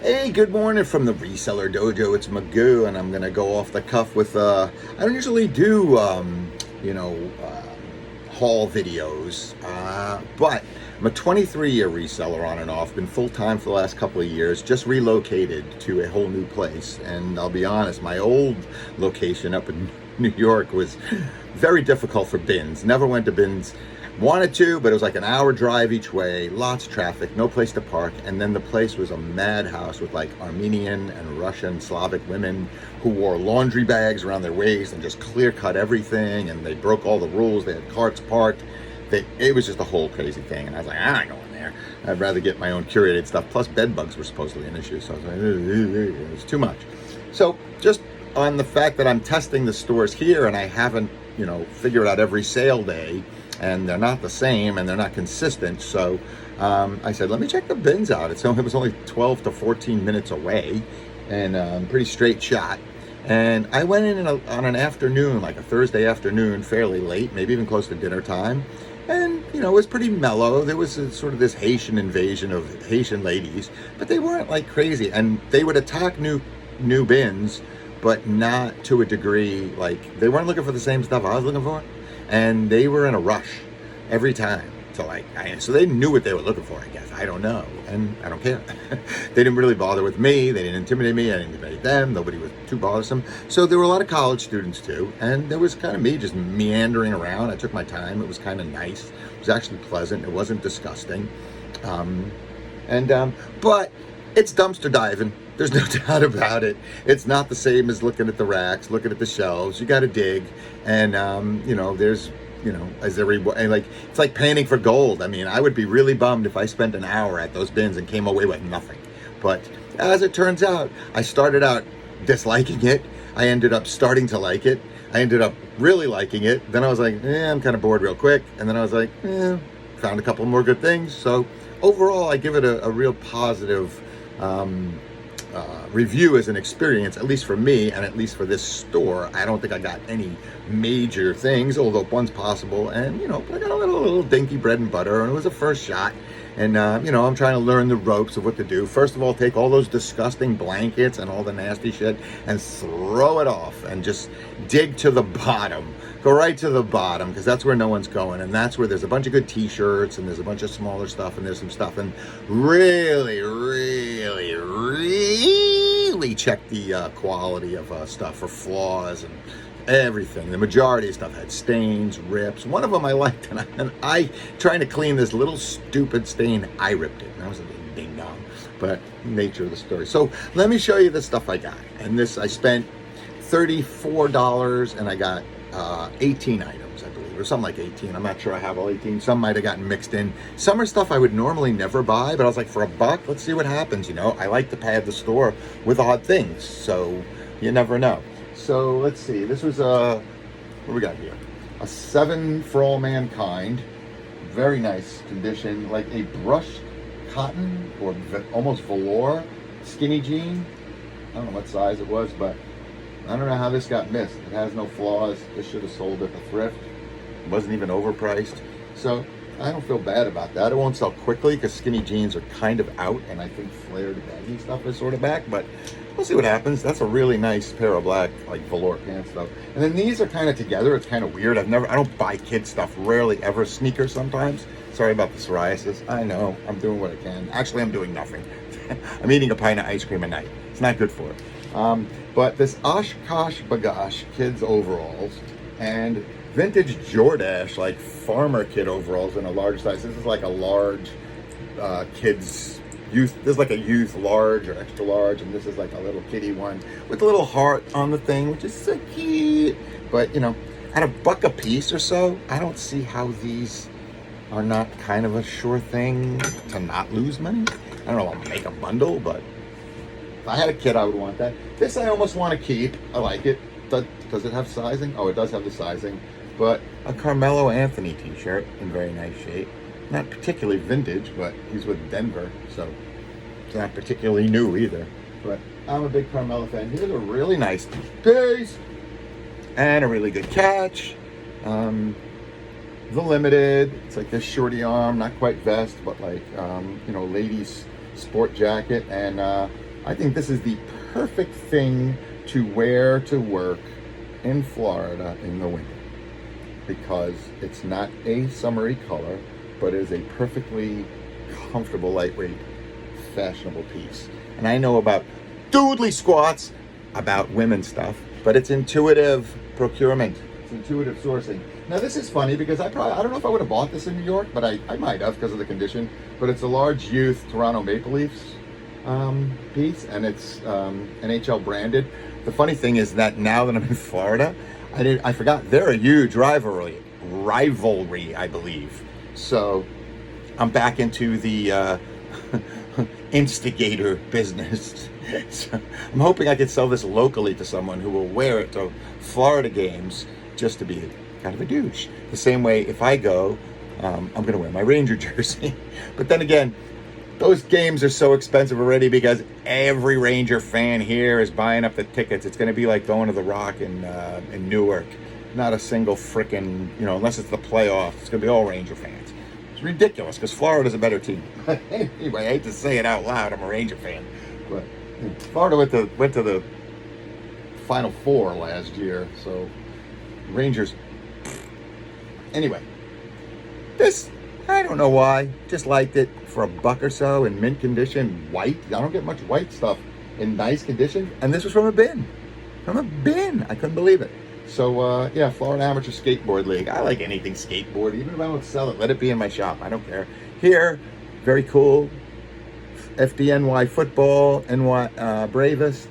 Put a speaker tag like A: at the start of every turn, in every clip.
A: Hey, good morning from the Reseller Dojo. It's Magoo, and I'm gonna go off the cuff with. I don't usually do, haul videos, but I'm a 23-year reseller on and off. Been full time for the last couple of years. Just relocated to a whole new place, and I'll be honest, my old location up in New York was very difficult for bins. Never went to bins. Wanted to, but it was like an hour drive each way, lots of traffic, no place to park, and then the place was a madhouse with like Armenian and Russian Slavic women who wore laundry bags around their waist and just clear cut everything, and they broke all the rules. They had carts parked. It was just a whole crazy thing, and I was like, I'm not going there. I'd rather get my own curated stuff. Plus bed bugs were supposedly an issue, so I was like, it was too much. So just on the fact that I'm testing the stores here and I haven't, figured out every sale day, and they're not the same and they're not consistent. So I said, let me check the bins out. It was only 12 to 14 minutes away, and pretty straight shot. And I went in on an afternoon, like a Thursday afternoon, fairly late, maybe even close to dinner time. And, it was pretty mellow. There was sort of this Haitian invasion of Haitian ladies, but they weren't like crazy. And they would attack new bins, but not to a degree, like they weren't looking for the same stuff I was looking for. And they were in a rush every time. So they knew what they were looking for, I guess. I don't know. And I don't care. They didn't really bother with me. They didn't intimidate me. I didn't intimidate them. Nobody was too bothersome. So there were a lot of college students too. And there was kind of me just meandering around. I took my time. It was kind of nice. It was actually pleasant. It wasn't disgusting. But it's dumpster diving. There's no doubt about it. It's not the same as looking at the racks, looking at the shelves. You got to dig, and there's, it's like panning for gold. I mean, I would be really bummed if I spent an hour at those bins and came away with nothing. But as it turns out, I started out disliking it. I ended up starting to like it. I ended up really liking it. Then I was like, I'm kind of bored real quick. And then I was like, found a couple more good things. So overall, I give it a real positive review as an experience, at least for me and at least for this store. I don't think I got any major things, although one's possible. And, but I got a little dinky bread and butter, and it was a first shot. And, I'm trying to learn the ropes of what to do. First of all, take all those disgusting blankets and all the nasty shit and throw it off and just dig to the bottom. Go right to the bottom, because that's where no one's going. And that's where there's a bunch of good t-shirts, and there's a bunch of smaller stuff, and there's some stuff. And really, really, really check the quality of stuff for flaws and everything. The majority of stuff had stains, rips. One of them I liked, and I trying to clean this little stupid stain, I ripped it. And I was a big ding dong, but nature of the story. So let me show you the stuff I got. And this, I spent $34, and I got 18 items, I believe, or something like 18. I'm not sure I have all 18. Some might have gotten mixed in. Some are stuff I would normally never buy, but I was like, for $1, let's see what happens. I like to pad the store with odd things, so you never know. So let's see. This was what do we got here? A 7 for All Mankind. Very nice condition, like a brushed cotton or almost velour skinny jean. I don't know what size it was, but I don't know how this got missed. It has no flaws. This should have sold at the thrift. It wasn't even overpriced. So I don't feel bad about that. It won't sell quickly because skinny jeans are kind of out, and I think flared baggy stuff is sort of back, but we'll see what happens. That's a really nice pair of black, like velour pants though. And then these are kind of together. It's kind of weird. I don't buy kid stuff, rarely ever. Sneakers sometimes. Sorry about the psoriasis. I know, I'm doing what I can. Actually, I'm doing nothing. I'm eating a pint of ice cream a night. It's not good for it. But this Oshkosh Bagosh kids overalls and vintage Jordache, like farmer kid overalls in a large size. This is like a large kids youth. This is like a youth large or extra large, and this is like a little kiddie one with a little heart on the thing, which is so cute. But at $1 a piece or so, I don't see how these are not kind of a sure thing to not lose money. I don't know, I'll make a bundle, but if I had a kid, I would want that. This I almost want to keep. I like it. Does it have sizing? Oh, it does have the sizing. But a Carmelo Anthony t-shirt in very nice shape. Not particularly vintage, but he's with Denver, so it's not particularly new either. But I'm a big Carmelo fan. Here's a really nice piece and a really good catch. The limited. It's like this shorty arm, not quite vest, but like ladies sport jacket, and I think this is the perfect thing to wear to work in Florida in the winter, because it's not a summery color, but is a perfectly comfortable, lightweight, fashionable piece. And I know about doodly squats about women's stuff, but it's intuitive procurement. It's intuitive sourcing. Now this is funny because I don't know if I would have bought this in New York, but I might have because of the condition. But it's a large youth Toronto Maple Leafs piece, and it's NHL branded. The funny thing is that now that I'm in Florida, I forgot they're a huge rivalry, I believe. So I'm back into the instigator business. So I'm hoping I could sell this locally to someone who will wear it to Florida games just to be kind of a douche. The same way if I go, I'm going to wear my Ranger jersey. But then again, those games are so expensive already because every Ranger fan here is buying up the tickets. It's going to be like going to the Rock in Newark. Not a single frickin', unless it's the playoffs, it's going to be all Ranger fans. It's ridiculous because Florida's a better team. Anyway, I hate to say it out loud. I'm a Ranger fan. But Florida went to the Final Four last year, so Rangers. Anyway, this, I don't know why, just liked it for $1 or so in mint condition, white. I don't get much white stuff in nice condition, and this was from a bin. I couldn't believe it. So yeah, Florida Amateur Skateboard League. I like anything skateboard, even if I don't sell it, let it be in my shop. I don't care. Here, very cool. FDNY football, NY Bravest,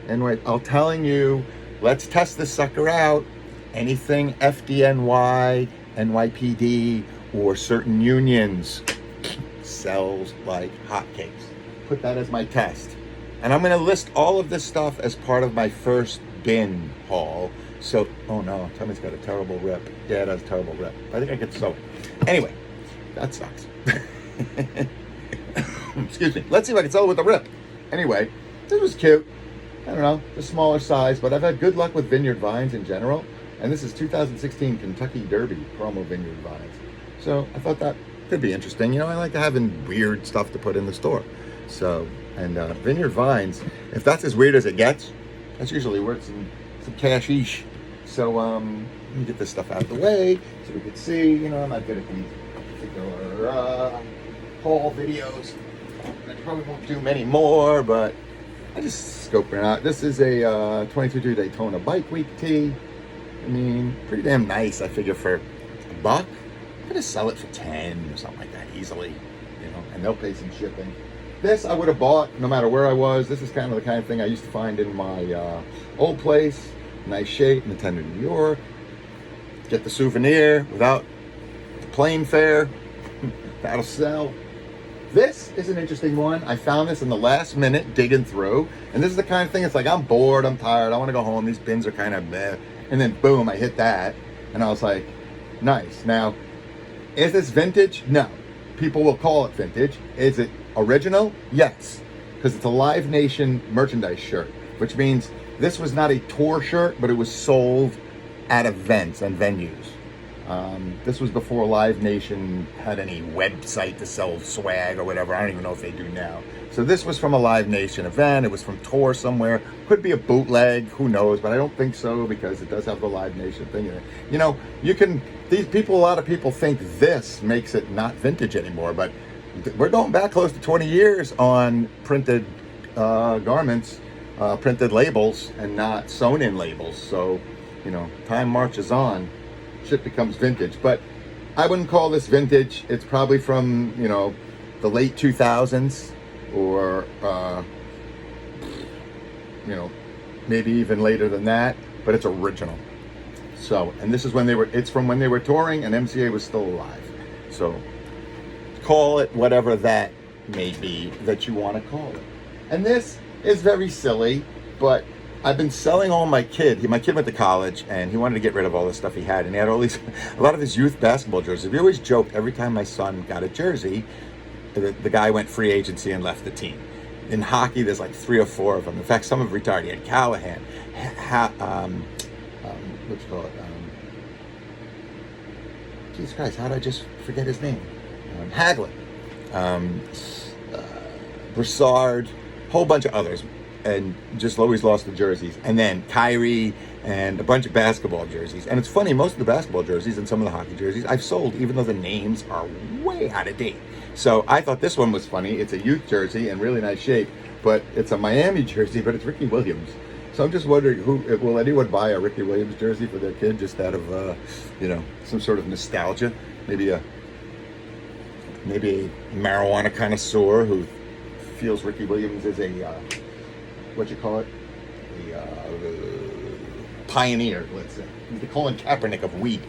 A: NY. I'm telling you, let's test this sucker out. Anything FDNY, NYPD, or certain unions sells like hotcakes. Put that as my test. And I'm going to list all of this stuff as part of my first bin haul. So, oh no, Tommy's got a terrible rip. Yeah, it has a terrible rip. I think I could sew. Anyway, that sucks. Excuse me. Let's see if I can sell it with a rip. Anyway, this was cute. I don't know, the smaller size, but I've had good luck with vineyard vines in general. And this is 2016 Kentucky Derby promo vineyard vines. So I thought that could be interesting. I like having weird stuff to put in the store. So, and vineyard vines, if that's as weird as it gets, that's usually worth some cashish. So let me get this stuff out of the way so we can see. I'm not good at these particular haul videos. I probably won't do many more, but I just scoping it out. This is a 22 Daytona Bike Week tee. I mean, pretty damn nice. I figure for $1, I'm gonna sell it for 10 or something like that easily, and they'll pay some shipping. This I would have bought no matter where I was. This is kind of the kind of thing I used to find in my old place. Nice shape, Nintendo, New York. Get the souvenir without the plane fare. That'll sell. This is an interesting one. I found this in the last minute digging through. And this is the kind of thing, it's like, I'm bored, I'm tired, I want to go home. These bins are kind of meh. And then boom, I hit that. And I was like, nice. Now, is this vintage? No. People will call it vintage. Is it original? Yes. Because it's a Live Nation merchandise shirt, which means this was not a tour shirt, but it was sold at events and venues. This was before Live Nation had any website to sell swag or whatever. I don't even know if they do now. So this was from a Live Nation event. It was from tour somewhere. Could be a bootleg, who knows, but I don't think so because it does have the Live Nation thing in it. A lot of people think this makes it not vintage anymore, but we're going back close to 20 years on printed garments, printed labels, and not sewn-in labels. So, time marches on. Shit becomes vintage. But I wouldn't call this vintage. It's probably from, the late 2000s or, maybe even later than that. But it's original. So, and this is it's from when they were touring and MCA was still alive. So, call it whatever that may be that you want to call it. And this is very silly, but I've been selling all my kid. My kid went to college and he wanted to get rid of all the stuff he had. And he had a lot of his youth basketball jerseys. We always joked every time my son got a jersey, the guy went free agency and left the team. In hockey, there's like 3 or 4 of them. In fact, some have retired. He had Callahan, what you call it? Jesus Christ, how did I just forget his name? Hagelin, Broussard. whole bunch of others, and just always lost the jerseys. And then Kyrie and a bunch of basketball jerseys. And it's funny, most of the basketball jerseys and some of the hockey jerseys I've sold, even though the names are way out of date. So I thought this one was funny. It's a youth jersey in really nice shape, but it's a Miami jersey, but it's Ricky Williams. So I'm just wondering, will anyone buy a Ricky Williams jersey for their kid just out of, some sort of nostalgia? Maybe a marijuana connoisseur who feels Ricky Williams is a, pioneer, let's say. He's the Colin Kaepernick of weed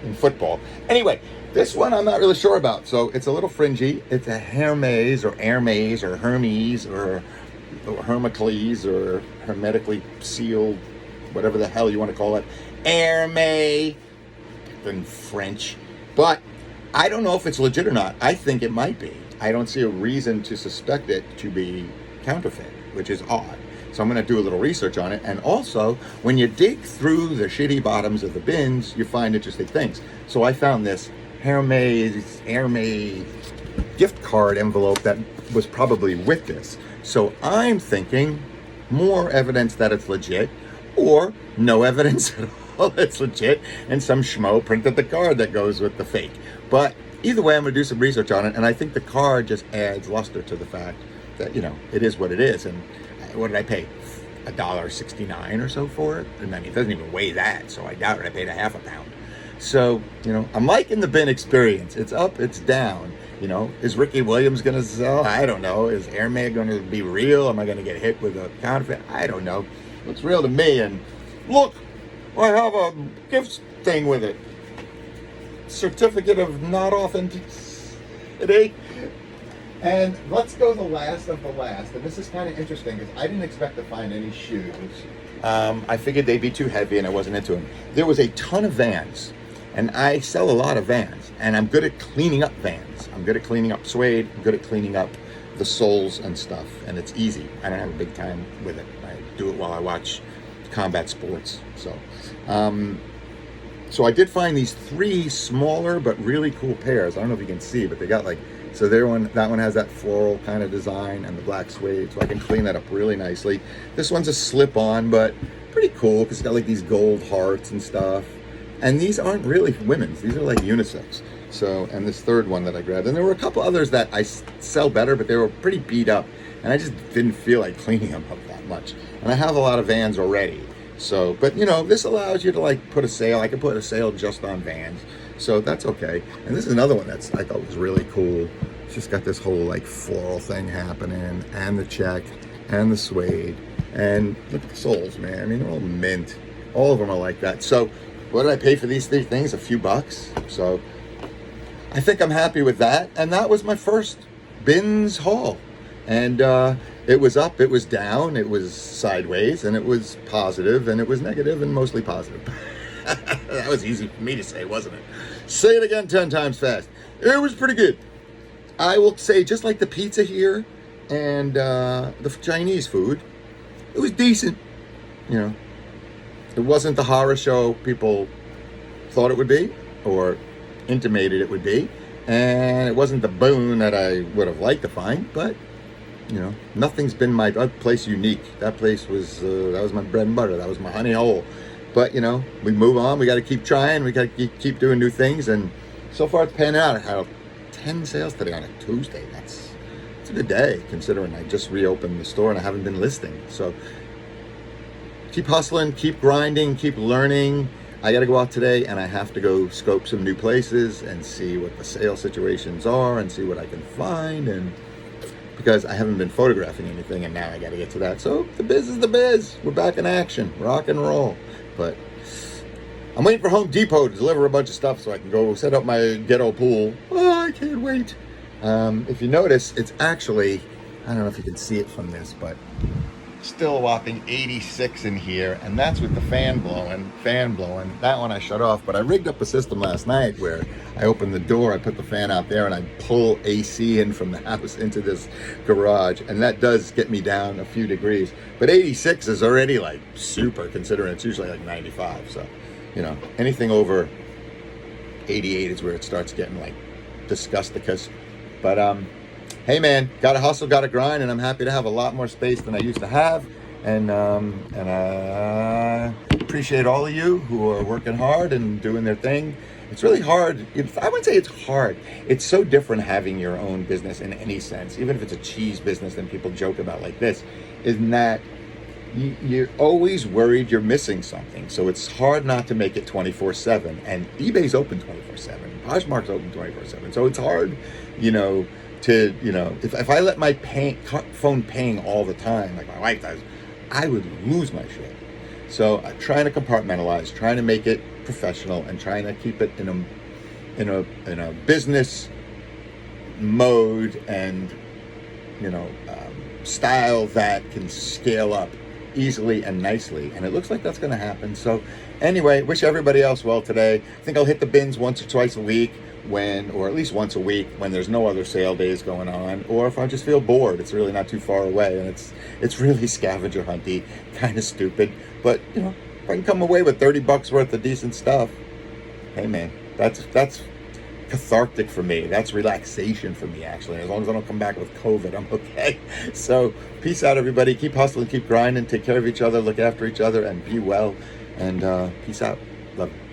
A: in football. Anyway, this one I'm not really sure about. So it's a little fringy. It's a Hermes or Hermes or Hermes or Hermocles or hermetically sealed, whatever the hell you want to call it. Hermes in French. But I don't know if it's legit or not. I think it might be. I don't see a reason to suspect it to be counterfeit, which is odd. So I'm going to do a little research on it. And also, when you dig through the shitty bottoms of the bins, you find interesting things. So I found this Hermes gift card envelope that was probably with this. So I'm thinking more evidence that it's legit, or no evidence at all it's legit, and some schmo printed the card that goes with the fake. But either way, I'm going to do some research on it, and I think the card just adds luster to the fact that, it is what it is. And what did I pay? $1.69 or so for it? And I mean, it doesn't even weigh that, so I doubt it. I paid a half a pound. So, I'm liking the bin experience. It's up, it's down. Is Ricky Williams going to sell? I don't know. Is Hermes going to be real? Am I going to get hit with a counterfeit? I don't know. Looks real to me. And look, I have a gift thing with it. Certificate of not authenticity. And let's go the last of the last. And this is kind of interesting because I didn't expect to find any shoes. I figured they'd be too heavy and I wasn't into them. There was a ton of Vans. And I sell a lot of Vans, and I'm good at cleaning up Vans. I'm good at cleaning up suede. I'm good at cleaning up the soles and stuff, and it's easy. I don't have a big time with it. I do it while I watch combat sports. So I did find these 3 smaller but really cool pairs. I don't know if you can see, but they got that one has that floral kind of design and the black suede, so I can clean that up really nicely. This one's a slip-on, but pretty cool because it's got these gold hearts and stuff. And these aren't really women's. These are unisex. So, and this third one that I grabbed. And there were a couple others that I sell better, but they were pretty beat up. And I just didn't feel like cleaning them up that much. And I have a lot of Vans already. So, but this allows you to put a sale. I can put a sale just on Vans. So that's okay. And this is another one that's I thought was really cool. It's just got this whole floral thing happening. And the check. And the suede. And look at the soles, man. I mean, they're all mint. All of them are like that. So, what did I pay for these 3 things? A few bucks. So I think I'm happy with that. And that was my first bins haul. And it was up, it was down, it was sideways, and it was positive, and it was negative, and mostly positive. That was easy for me to say, wasn't it? Say it again 10 times fast. It was pretty good. I will say, just like the pizza here and the Chinese food, it was decent, It wasn't the horror show people thought it would be or intimated it would be. And it wasn't the boon that I would have liked to find. But, nothing's been my place unique. That place was, that was my bread and butter. That was my honey hole. But, we move on. We got to keep trying. We got to keep doing new things. And so far it's panning out. I had 10 sales today on a Tuesday. It's a good day considering I just reopened the store and I haven't been listing. So, keep hustling, keep grinding, keep learning. I got to go out today and I have to go scope some new places and see what the sale situations are and see what I can find. And because I haven't been photographing anything and now I got to get to that. So the biz is the biz. We're back in action, rock and roll. But I'm waiting for Home Depot to deliver a bunch of stuff so I can go set up my ghetto pool. Oh, I can't wait. If you notice, it's actually, I don't know if you can see it from this, but still a whopping 86 in here, and that's with the fan blowing. That one I shut off, but I rigged up a system last night where I opened the door, I put the fan out there, and I pull AC in from the house into this garage, and that does get me down a few degrees. But 86 is already super, considering it's usually 95. So, anything over 88 is where it starts getting disgusting. But hey man, gotta hustle, gotta grind, and I'm happy to have a lot more space than I used to have. And I appreciate all of you who are working hard and doing their thing. It's really hard. I wouldn't say it's hard. It's so different having your own business in any sense, even if it's a cheese business that people joke about like this, in that you're always worried you're missing something. So it's hard not to make it 24/7. And eBay's open 24/7. Poshmark's open 24/7. So it's hard, if I let my phone ping all the time, like my wife does, I would lose my shit. So I'm trying to compartmentalize, trying to make it professional, and trying to keep it in a business mode and style that can scale up easily and nicely. And it looks like that's going to happen. So anyway, wish everybody else well today. I think I'll hit the bins once or twice a week or at least once a week when there's no other sale days going on, or if I just feel bored. It's really not too far away, and it's really scavenger hunty, kind of stupid. But if I can come away with $30 worth of decent stuff, hey man, that's cathartic for me. That's relaxation for me, actually. As long as I don't come back with COVID, I'm okay. So peace out, everybody. Keep hustling, keep grinding, take care of each other, look after each other, and be well. And peace out. Love you.